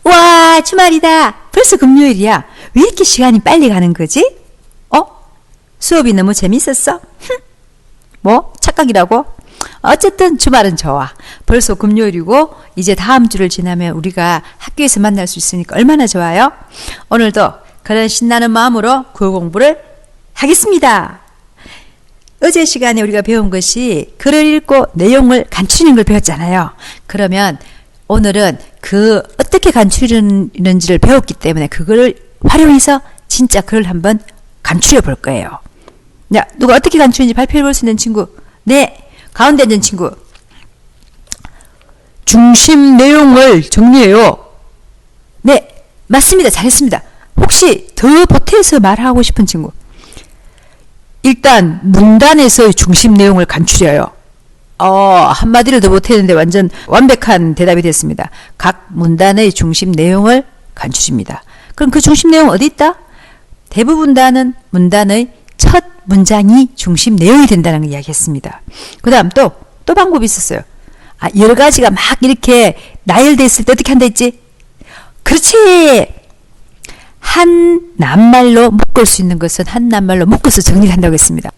와, 주말이다. 벌써 금요일이야. 왜 이렇게 시간이 빨리 가는 거지? 수업이 너무 재밌었어? 뭐? 착각이라고? 어쨌든 주말은 좋아. 벌써 금요일이고 이제 다음 주를 지나면 우리가 학교에서 만날 수 있으니까 얼마나 좋아요? 오늘도 그런 신나는 마음으로 구호 공부를 하겠습니다. 어제 시간에 우리가 배운 것이 글을 읽고 내용을 간추리는 걸 배웠잖아요. 그러면 오늘은 어떻게 간추리는지를 배웠기 때문에 그거를 활용해서 진짜 글을 한번 간추려 볼 거예요. 야, 누가 어떻게 간추리는지 발표해 볼 수 있는 친구? 네, 가운데 있는 친구. 중심 내용을 정리해요. 네, 맞습니다. 잘했습니다. 혹시 더 보태서 말하고 싶은 친구? 일단 문단에서의 중심 내용을 간추려요. 한마디를 더 못했는데 완전 완벽한 대답이 됐습니다. 각 문단의 중심 내용을 간추립니다. 그럼 그 중심 내용 어디 있다? 대부분 다는 문단의 첫 문장이 중심 내용이 된다는 걸 이야기했습니다. 그 다음 또 방법이 있었어요. 여러 가지가 막 이렇게 나열돼 있을 때 어떻게 한다 했지? 그렇지! 한 낱말로 묶을 수 있는 것은 한 낱말로 묶어서 정리를 한다고 했습니다.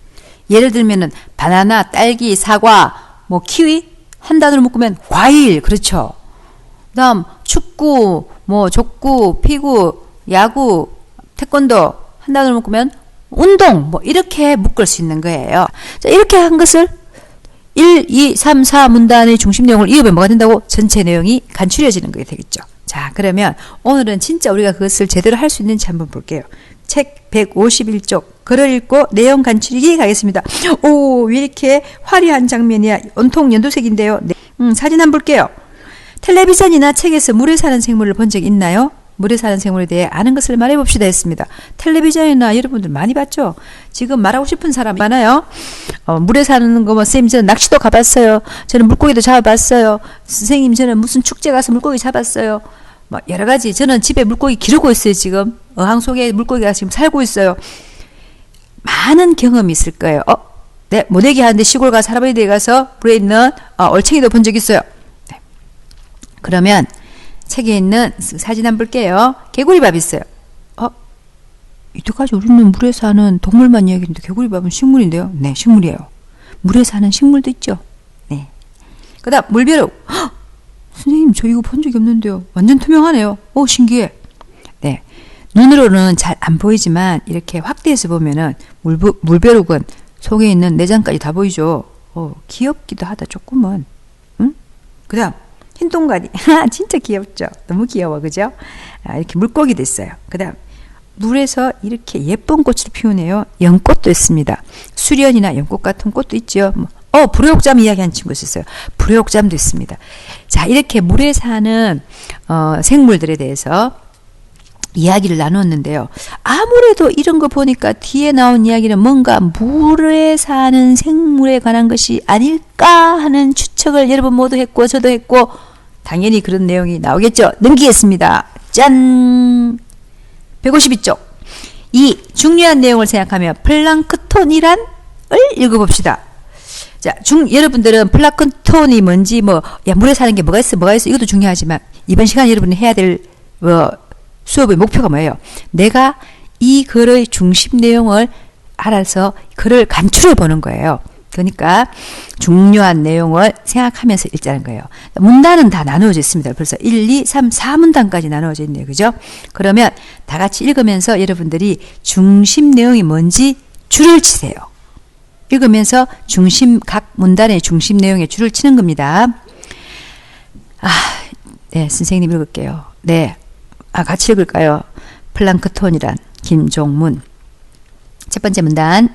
예를 들면은 바나나, 딸기, 사과, 뭐 키위 한 단어로 묶으면 과일, 그렇죠. 그다음 축구, 뭐 족구, 피구, 야구, 태권도 한 단어로 묶으면 운동, 뭐 이렇게 묶을 수 있는 거예요. 자, 이렇게 한 것을 1, 2, 3, 4 문단의 중심 내용을 이으면 뭐가 된다고? 전체 내용이 간추려지는 게 되겠죠. 자, 그러면 오늘은 진짜 우리가 그것을 제대로 할 수 있는지 한번 볼게요. 책 151쪽 글을 읽고 내용 간추리기 가겠습니다. 오, 왜 이렇게 화려한 장면이야. 온통 연두색인데요. 네. 사진 한번 볼게요. 텔레비전이나 책에서 물에 사는 생물을 본 적 있나요? 물에 사는 생물에 대해 아는 것을 말해봅시다 했습니다. 텔레비전이나 여러분들 많이 봤죠? 지금 말하고 싶은 사람 많아요. 물에 사는 거 선생님 저는 낚시도 가봤어요. 저는 물고기도 잡아봤어요. 선생님 저는 무슨 축제 가서 물고기 잡았어요. 뭐 여러 가지. 저는 집에 물고기 기르고 있어요. 지금 어항 속에 물고기가 지금 살고 있어요. 많은 경험이 있을 거예요. 네, 모내기 하는데 시골 가서 할아버지 댁에 가서 물에 있는 얼챙이도 본 적 있어요. 네. 그러면 책에 있는 사진 한번 볼게요. 개구리밥 있어요. 이때까지 우리는 물에 사는 동물만 이야기했는데 개구리밥은 식물인데요. 네, 식물이에요. 물에 사는 식물도 있죠. 네. 그 다음 물벼룩. 선생님 저 이거 본 적이 없는데요. 완전 투명하네요. 신기해. 네. 눈으로는 잘 안 보이지만 이렇게 확대해서 보면은 물벼룩은 속에 있는 내장까지 다 보이죠. 귀엽기도 하다 조금은. 응? 그 다음 흰동가리. 진짜 귀엽죠. 너무 귀여워. 그죠? 이렇게 물고기도 있어요. 그 다음 물에서 이렇게 예쁜 꽃을 피우네요. 연꽃도 있습니다. 수련이나 연꽃 같은 꽃도 있죠. 불효옥잠 이야기한 친구 있었어요. 불효옥잠도 있습니다. 자, 이렇게 물에 사는 생물들에 대해서 이야기를 나눴는데요. 아무래도 이런 거 보니까 뒤에 나온 이야기는 뭔가 물에 사는 생물에 관한 것이 아닐까 하는 추측을 여러분 모두 했고 저도 했고 당연히 그런 내용이 나오겠죠. 넘기겠습니다. 짠! 152쪽. 이 중요한 내용을 생각하며 플랑크톤이란 을 읽어봅시다. 자, 여러분들은 플랑크톤이 뭔지 물에 사는 게 뭐가 있어 이것도 중요하지만 이번 시간에 여러분이 해야 될 수업의 목표가 뭐예요? 내가 이 글의 중심 내용을 알아서 글을 간추려 보는 거예요. 그러니까 중요한 내용을 생각하면서 읽자는 거예요. 문단은 다 나누어져 있습니다. 벌써 1, 2, 3, 4문단까지 나누어져 있네요. 그죠? 그러면 다 같이 읽으면서 여러분들이 중심 내용이 뭔지 줄을 치세요. 읽으면서 각 문단의 중심 내용에 줄을 치는 겁니다. 네, 선생님 읽을게요. 네. 같이 읽을까요? 플랑크톤이란 김종문. 첫 번째 문단.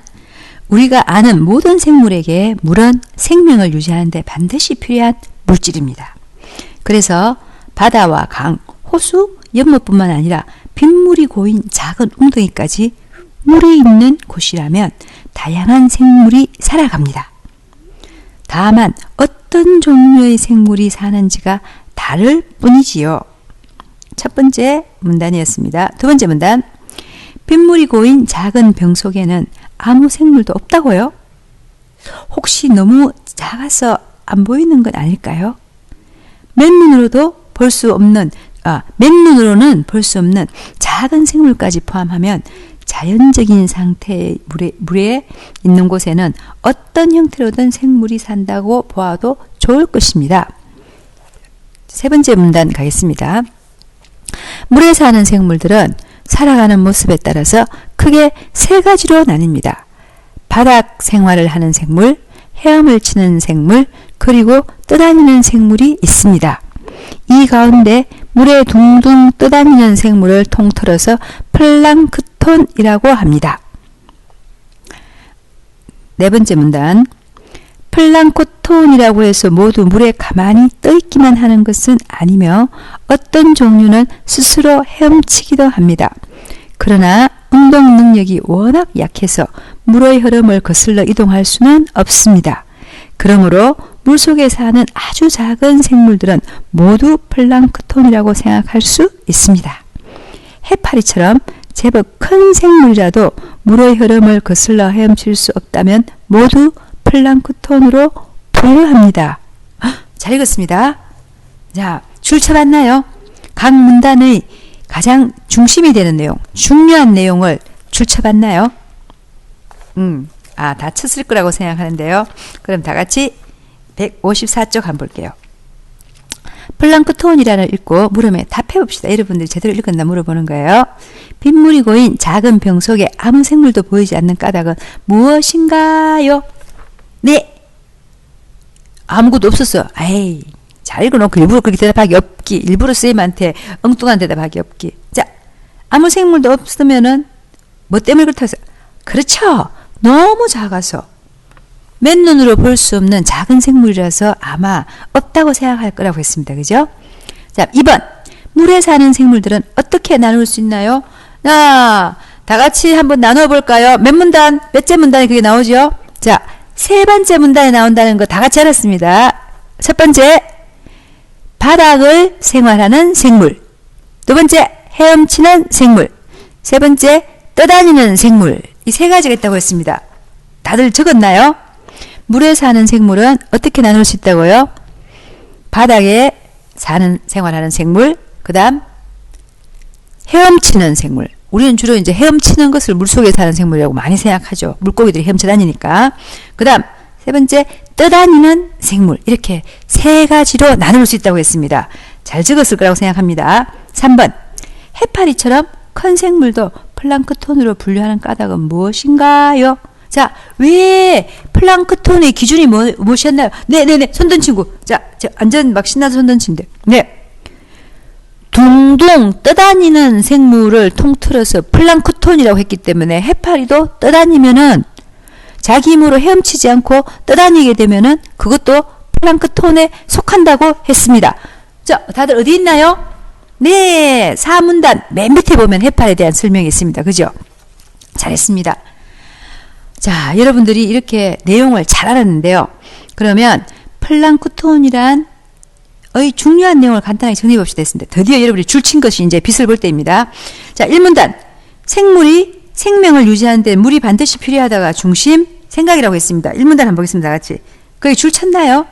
우리가 아는 모든 생물에게 물은 생명을 유지하는 데 반드시 필요한 물질입니다. 그래서 바다와 강, 호수, 연못뿐만 아니라 빗물이 고인 작은 웅덩이까지 물이 있는 곳이라면 다양한 생물이 살아갑니다. 다만 어떤 종류의 생물이 사는지가 다를 뿐이지요. 첫 번째 문단이었습니다. 두 번째 문단. 빗물이 고인 작은 병 속에는 아무 생물도 없다고요? 혹시 너무 작아서 안 보이는 건 아닐까요? 맨눈으로도 볼 수 없는 맨눈으로는 볼 수 없는 작은 생물까지 포함하면 자연적인 상태의 물에 있는 곳에는 어떤 형태로든 생물이 산다고 보아도 좋을 것입니다. 세 번째 문단 가겠습니다. 물에 사는 생물들은 살아가는 모습에 따라서 크게 세 가지로 나뉩니다. 바닥 생활을 하는 생물, 헤엄을 치는 생물, 그리고 떠다니는 생물이 있습니다. 이 가운데 물에 둥둥 떠다니는 생물을 통틀어서 플랑크톤이라고 합니다. 네 번째 문단. 플랑크톤이라고 해서 모두 물에 가만히 떠 있기만 하는 것은 아니며 어떤 종류는 스스로 헤엄치기도 합니다. 그러나 운동 능력이 워낙 약해서 물의 흐름을 거슬러 이동할 수는 없습니다. 그러므로 물속에 사는 아주 작은 생물들은 모두 플랑크톤이라고 생각할 수 있습니다. 해파리처럼 제법 큰 생물이라도 물의 흐름을 거슬러 헤엄칠 수 없다면 모두 플랑크톤으로 분류합니다. 잘 읽었습니다. 자, 줄 쳐봤나요? 각 문단의 가장 중심이 되는 내용, 중요한 내용을 줄 쳐봤나요? 다 쳤을 거라고 생각하는데요. 그럼 다 같이 154쪽 한번 볼게요. 플랑크톤이라는 읽고 물음에 답해봅시다. 여러분들이 제대로 읽었나 물어보는 거예요. 빗물이 고인 작은 병 속에 아무 생물도 보이지 않는 까닭은 무엇인가요? 네. 아무것도 없었어. 에이, 잘 읽어놓고 일부러 그렇게 대답하기 없기. 일부러 쌤한테 엉뚱한 대답하기 없기. 자, 아무 생물도 없으면은 뭐 때문에 그렇다고 해서 그렇죠. 너무 작아서 맨눈으로 볼 수 없는 작은 생물이라서 아마 없다고 생각할 거라고 했습니다. 그죠? 자, 2번. 물에 사는 생물들은 어떻게 나눌 수 있나요? 다 같이 한번 나눠 볼까요? 몇 문단, 몇째 문단이 그게 나오죠? 자, 세 번째 문단에 나온다는 거 다 같이 알았습니다. 첫 번째, 바닥을 생활하는 생물. 두 번째, 헤엄치는 생물. 세 번째, 떠다니는 생물. 이 세 가지가 있다고 했습니다. 다들 적었나요? 물에 사는 생물은 어떻게 나눌 수 있다고요? 바닥에 생활하는 생물, 그 다음 헤엄치는 생물. 우리는 주로 이제 헤엄치는 것을 물속에 사는 생물이라고 많이 생각하죠. 물고기들이 헤엄쳐 다니니까. 그 다음 세 번째, 떠다니는 생물. 이렇게 세 가지로 나눌 수 있다고 했습니다. 잘 적었을 거라고 생각합니다. 3번, 해파리처럼 큰 생물도 플랑크톤으로 분류하는 까닭은 무엇인가요? 자, 왜 플랑크톤의 기준이 무엇이었나요? 네네네, 손든 친구. 자, 완전 막 신나서 손든 친구들. 네. 둥둥 떠다니는 생물을 통틀어서 플랑크톤이라고 했기 때문에 해파리도 떠다니면은 자기 힘으로 헤엄치지 않고 떠다니게 되면은 그것도 플랑크톤에 속한다고 했습니다. 자, 다들 어디 있나요? 네, 4문단 맨 밑에 보면 해파리에 대한 설명이 있습니다. 그죠? 잘했습니다. 자, 여러분들이 이렇게 내용을 잘 알았는데요. 그러면 플랑크톤이란 중요한 내용을 간단하게 정리해 봅시다 했습니다. 드디어 여러분이 줄친 것이 이제 빛을 볼 때입니다. 자, 1문단. 생물이 생명을 유지하는 데 물이 반드시 필요하다가 중심 생각이라고 했습니다. 1문단 한번 보겠습니다. 다 같이. 거기 줄 쳤나요?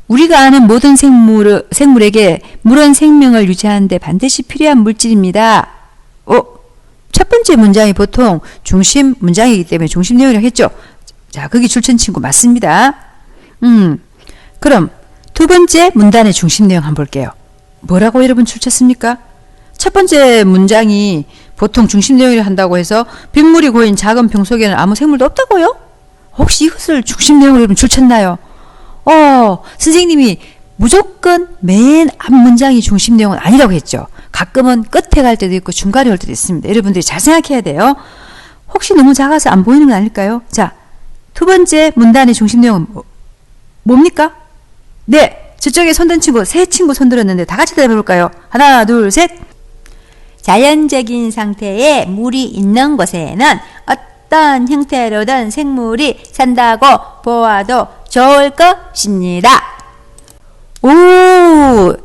우리가 아는 모든 생물에게 물은 생명을 유지하는 데 반드시 필요한 물질입니다. 첫 번째 문장이 보통 중심 문장이기 때문에 중심 내용이라고 했죠. 자, 거기 줄친 친구 맞습니다. 그럼 두 번째 문단의 중심 내용 한번 볼게요. 뭐라고 여러분 줄쳤습니까? 첫 번째 문장이 보통 중심 내용이라 한다고 해서 빗물이 고인 작은 병 속에는 아무 생물도 없다고요? 혹시 이것을 중심 내용으로 여러분 줄쳤나요? 선생님이 무조건 맨 앞 문장이 중심 내용은 아니라고 했죠. 가끔은 끝에 갈 때도 있고 중간에 올 때도 있습니다. 여러분들이 잘 생각해야 돼요. 혹시 너무 작아서 안 보이는 건 아닐까요? 자, 두 번째 문단의 중심 내용은 뭡니까? 네, 저쪽에 손든 친구, 세 친구 손들었는데 다 같이 대답해볼까요? 하나, 둘, 셋. 자연적인 상태에 물이 있는 곳에는 어떤 형태로든 생물이 산다고 보아도 좋을 것입니다. 오,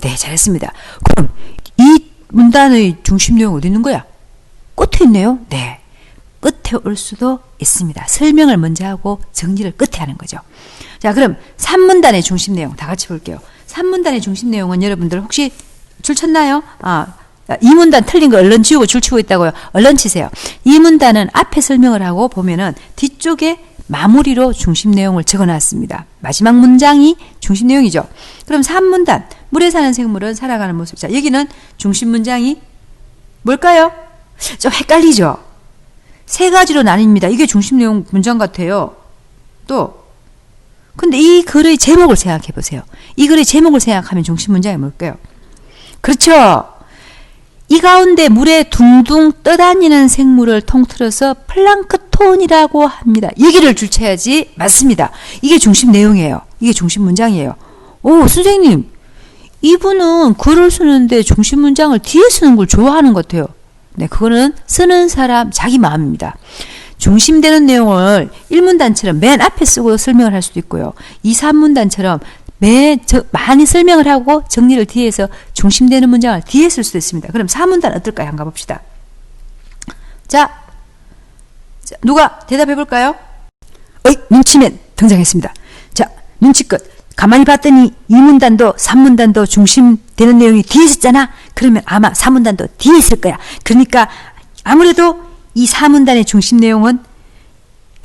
네, 잘했습니다. 그럼 이 문단의 중심 내용 어디 있는 거야? 끝에 있네요. 네, 끝에 올 수도 있습니다. 설명을 먼저 하고 정리를 끝에 하는 거죠. 자, 그럼 3문단의 중심 내용 다 같이 볼게요. 3문단의 중심 내용은 여러분들 혹시 줄 쳤나요? 이 문단 틀린 거 얼른 지우고 줄 치고 있다고요. 얼른 치세요. 이 문단은 앞에 설명을 하고 보면은 뒤쪽에 마무리로 중심 내용을 적어놨습니다. 마지막 문장이 중심 내용이죠. 그럼 3문단 물에 사는 생물은 살아가는 모습. 자, 여기는 중심 문장이 뭘까요? 좀 헷갈리죠? 세 가지로 나뉩니다. 이게 중심 내용 문장 같아요. 또 근데 이 글의 제목을 생각해 보세요. 이 글의 제목을 생각하면 중심 문장이 뭘까요? 그렇죠. 이 가운데 물에 둥둥 떠다니는 생물을 통틀어서 플랑크톤이라고 합니다. 얘기를 줄쳐야지. 맞습니다. 이게 중심 내용이에요. 이게 중심 문장이에요. 오, 선생님, 이분은 글을 쓰는데 중심 문장을 뒤에 쓰는 걸 좋아하는 것 같아요. 네, 그거는 쓰는 사람 자기 마음입니다. 중심되는 내용을 1문단처럼 맨 앞에 쓰고 설명을 할 수도 있고요. 2, 3문단처럼 많이 설명을 하고 정리를 뒤에서 중심되는 문장을 뒤에 쓸 수도 있습니다. 그럼 4문단 어떨까요? 한번 가봅시다. 자, 누가 대답해 볼까요? 눈치맨 등장했습니다. 자, 눈치껏 가만히 봤더니 2문단도 3문단도 중심되는 내용이 뒤에 있었잖아. 그러면 아마 4문단도 뒤에 있을 거야. 그러니까 아무래도 이 4문단의 중심 내용은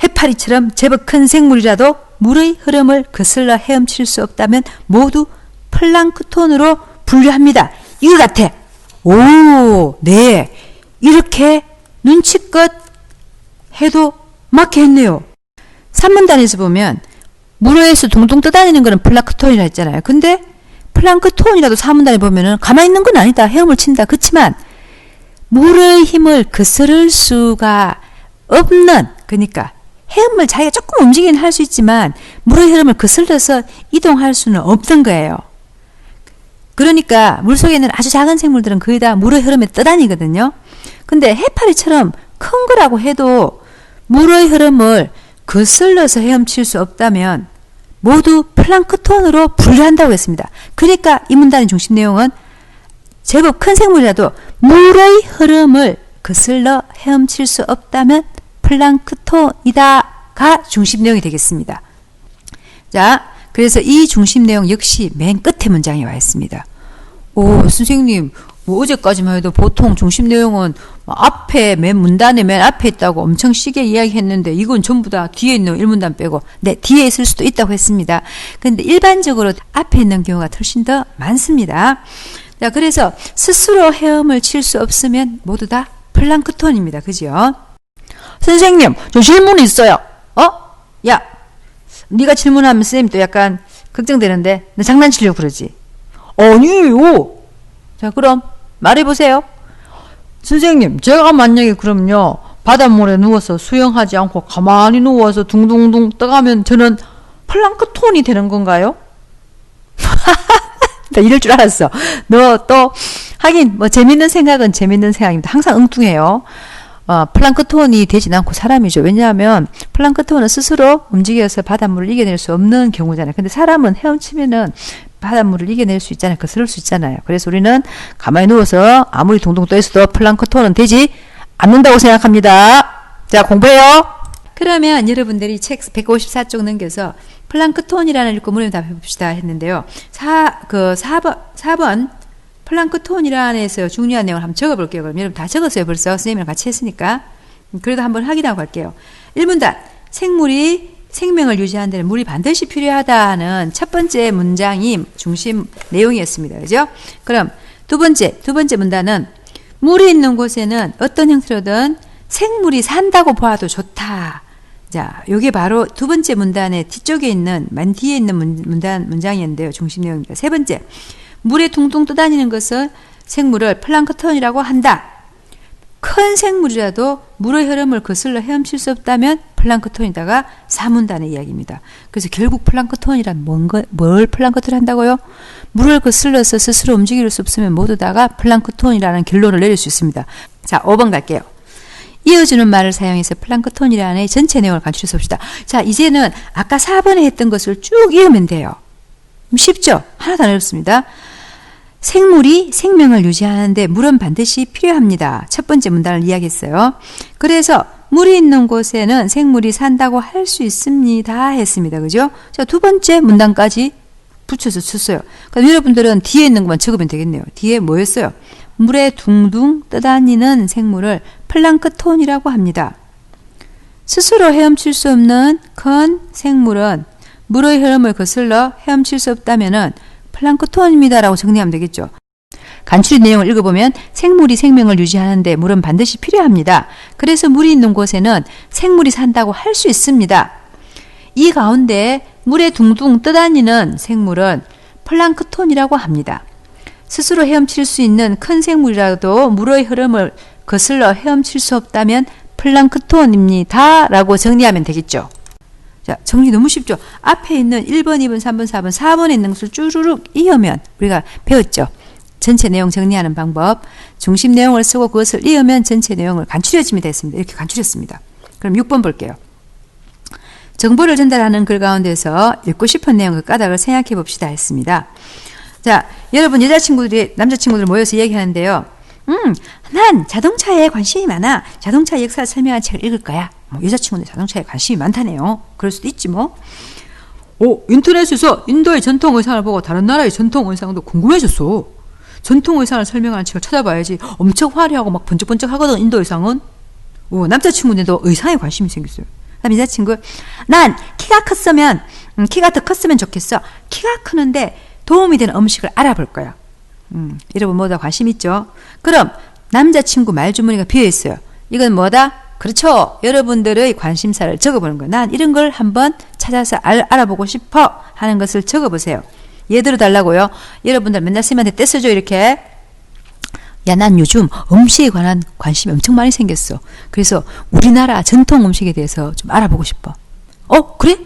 해파리처럼 제법 큰 생물이라도 물의 흐름을 거슬러 헤엄칠 수 없다면 모두 플랑크톤으로 분류합니다. 이거 같아. 오, 네. 이렇게 눈치껏 해도 맞게 했네요. 3문단에서 보면 물에서 둥둥 떠다니는 거는 플랑크톤이라 했잖아요. 근데 플랑크톤이라도 4문단에 보면은 가만히 있는 건 아니다. 헤엄을 친다. 그렇지만 물의 힘을 거스를 수가 없는, 그러니까 헤엄을 자기가 조금 움직이긴 할 수 있지만 물의 흐름을 거슬러서 이동할 수는 없던 거예요. 그러니까 물속에 있는 아주 작은 생물들은 거의 다 물의 흐름에 떠다니거든요. 근데 해파리처럼 큰 거라고 해도 물의 흐름을 거슬러서 헤엄칠 수 없다면 모두 플랑크톤으로 분류한다고 했습니다. 그러니까 이 문단의 중심 내용은 제법 큰 생물이라도 물의 흐름을 거슬러 헤엄칠 수 없다면 플랑크톤이다가 중심 내용이 되겠습니다. 자, 그래서 이 중심 내용 역시 맨 끝에 문장에 와 있습니다. 오, 선생님, 뭐 어제까지만 해도 보통 중심 내용은 앞에 맨 문단에 맨 앞에 있다고 엄청 시게 이야기했는데 이건 전부 다 뒤에 있는 1문단 빼고 네, 뒤에 있을 수도 있다고 했습니다. 근데 일반적으로 앞에 있는 경우가 훨씬 더 많습니다. 자, 그래서 스스로 헤엄을 칠 수 없으면 모두 다 플랑크톤입니다. 그죠? 선생님, 저 질문이 있어요. 야, 네가 질문하면 선생님 또 약간 걱정되는데 너 장난치려고 그러지? 아니에요. 자, 그럼 말해보세요. 선생님, 제가 만약에 그럼요 바닷물에 누워서 수영하지 않고 가만히 누워서 둥둥둥 떠가면 저는 플랑크톤이 되는 건가요? 나 이럴 줄 알았어. 너 또 하긴 뭐 재밌는 생각은 재밌는 생각입니다. 항상 엉뚱해요. 플랑크톤이 되진 않고 사람이죠. 왜냐하면 플랑크톤은 스스로 움직여서 바닷물을 이겨낼 수 없는 경우잖아요. 근데 사람은 헤엄치면은 바닷물을 이겨낼 수 있잖아요. 거스를 수 있잖아요. 그래서 우리는 가만히 누워서 아무리 동동 떠 있어도 플랑크톤은 되지 않는다고 생각합니다. 자, 공부해요. 그러면 여러분들이 책 154쪽 넘겨서 플랑크톤이라는 읽고 물음에 답해 봅시다 했는데요. 4번 플랑크톤이라는 중요한 내용을 한번 적어볼게요. 그럼 여러분 다 적었어요. 벌써 선생님이랑 같이 했으니까. 그래도 한번 확인하고 갈게요. 1문단 생물이 생명을 유지하는 데는 물이 반드시 필요하다는 첫 번째 문장이 중심 내용이었습니다. 그죠? 그럼 두 번째 문단은 물이 있는 곳에는 어떤 형태로든 생물이 산다고 봐도 좋다. 자, 요게 바로 두 번째 문단의 뒤쪽에 있는, 맨 뒤에 있는 문장이었는데요. 중심 내용입니다. 세 번째, 물에 둥둥 떠다니는 것은 생물을 플랑크톤이라고 한다. 큰 생물이라도 물의 흐름을 거슬러 헤엄칠 수 없다면 플랑크톤이다가 4문단의 이야기입니다. 그래서 결국 플랑크톤이란 뭘 플랑크톤 한다고요? 물을 거슬러서 스스로 움직일 수 없으면 모두 다가 플랑크톤이라는 결론을 내릴 수 있습니다. 자, 5번 갈게요. 이어주는 말을 사용해서 플랑크톤이라는 전체 내용을 간추려서 봅시다. 자, 이제는 아까 4번에 했던 것을 쭉 읽으면 돼요. 쉽죠? 하나도 안 어렵습니다. 생물이 생명을 유지하는데 물은 반드시 필요합니다. 첫 번째 문단을 이야기했어요. 그래서 물이 있는 곳에는 생물이 산다고 할 수 있습니다. 했습니다. 그죠? 자, 두 번째 문단까지 붙여서 쳤어요. 그러니까 여러분들은 뒤에 있는 것만 적으면 되겠네요. 뒤에 뭐였어요? 물에 둥둥 떠다니는 생물을 플랑크톤이라고 합니다. 스스로 헤엄칠 수 없는 큰 생물은 물의 흐름을 거슬러 헤엄칠 수 없다면은 플랑크톤입니다라고 정리하면 되겠죠. 간추린 내용을 읽어보면 생물이 생명을 유지하는데 물은 반드시 필요합니다. 그래서 물이 있는 곳에는 생물이 산다고 할 수 있습니다. 이 가운데 물에 둥둥 떠다니는 생물은 플랑크톤이라고 합니다. 스스로 헤엄칠 수 있는 큰 생물이라도 물의 흐름을 거슬러 헤엄칠 수 없다면 플랑크톤입니다. 라고 정리하면 되겠죠. 자, 정리 너무 쉽죠? 앞에 있는 1번, 2번, 3번, 4번, 4번에 있는 것을 쭈루룩 이으면 우리가 배웠죠. 전체 내용 정리하는 방법. 중심 내용을 쓰고 그것을 이으면 전체 내용을 간추려지면 됐습니다. 이렇게 간추렸습니다. 그럼 6번 볼게요. 정보를 전달하는 글 가운데서 읽고 싶은 내용의 까닭을 생각해 봅시다 했습니다. 자, 여러분 여자친구들이 남자친구들 모여서 얘기하는데요. 난 자동차에 관심이 많아. 자동차 역사를 설명한 책을 읽을 거야. 여자친구는 자동차에 관심이 많다네요. 그럴 수도 있지 뭐. 인터넷에서 인도의 전통 의상을 보고 다른 나라의 전통 의상도 궁금해졌어. 전통 의상을 설명하는 책을 찾아봐야지. 엄청 화려하고 막 번쩍번쩍 하거든, 인도 의상은. 남자친구인데도 의상에 관심이 생겼어요. 그다음 여자친구, 난 키가 더 컸으면 좋겠어. 키가 크는데 도움이 되는 음식을 알아볼 거야. 여러분 모두 다 관심 있죠? 그럼 남자친구 말주머니가 비어있어요. 이건 뭐다? 그렇죠. 여러분들의 관심사를 적어보는 거예요. 난 이런 걸 한번 찾아서 알아보고 싶어 하는 것을 적어보세요. 예를 달라고요. 여러분들 맨날 쌤한테 떼쓰죠 이렇게. 야, 난 요즘 음식에 관한 관심이 엄청 많이 생겼어. 그래서 우리나라 전통 음식에 대해서 좀 알아보고 싶어. 그래?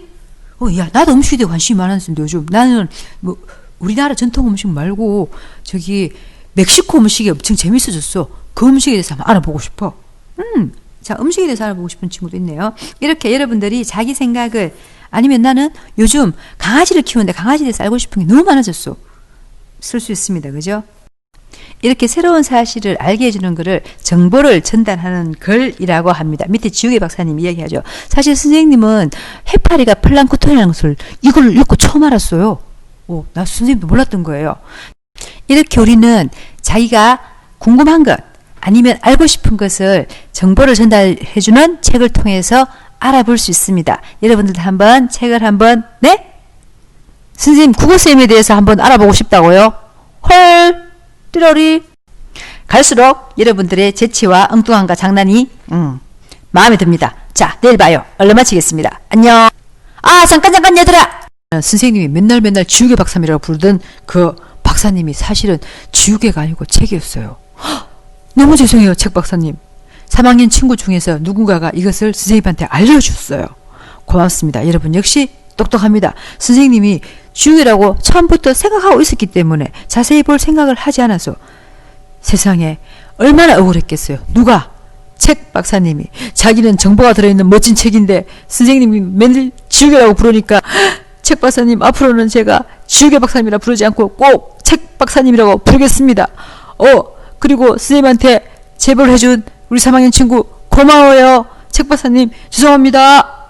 야, 나도 음식에 대해 관심이 많았는데 요즘 나는 뭐 우리나라 전통 음식 말고 저기 멕시코 음식이 엄청 재밌어졌어. 그 음식에 대해서 한번 알아보고 싶어. 자, 음식에 대해서 알아보고 싶은 친구도 있네요. 이렇게 여러분들이 자기 생각을, 아니면 나는 요즘 강아지를 키우는데 강아지에 대해서 알고 싶은 게 너무 많아졌어. 쓸 수 있습니다. 그죠? 이렇게 새로운 사실을 알게 해주는 글을 정보를 전달하는 글이라고 합니다. 밑에 지우개 박사님이 이야기하죠. 사실 선생님은 해파리가 플랑크톤이라는 것을 이걸 읽고 처음 알았어요. 나 선생님도 몰랐던 거예요. 이렇게 우리는 자기가 궁금한 것 아니면 알고 싶은 것을 정보를 전달해주는 책을 통해서 알아볼 수 있습니다. 여러분들도 한번 책을 네? 선생님 국어쌤에 대해서 한번 알아보고 싶다고요? 헐 띠러리. 갈수록 여러분들의 재치와 엉뚱함과 장난이 마음에 듭니다. 자, 내일 봐요. 얼른 마치겠습니다. 안녕. 잠깐 얘들아. 선생님이 맨날 지우개 박사님이라고 부르던 그 박사님이 사실은 지우개가 아니고 책이었어요. 너무 죄송해요, 책 박사님. 3학년 친구 중에서 누군가가 이것을 선생님한테 알려줬어요. 고맙습니다. 여러분 역시 똑똑합니다. 선생님이 지우개라고 처음부터 생각하고 있었기 때문에 자세히 볼 생각을 하지 않아서 세상에 얼마나 억울했겠어요. 누가? 책 박사님이. 자기는 정보가 들어있는 멋진 책인데 선생님이 맨날 지우개라고 부르니까 책 박사님 앞으로는 제가 지우개 박사님이라 부르지 않고 꼭 책 박사님이라고 부르겠습니다. 그리고 선생님한테 제보를 해준 우리 3학년 친구 고마워요. 책 박사님 죄송합니다.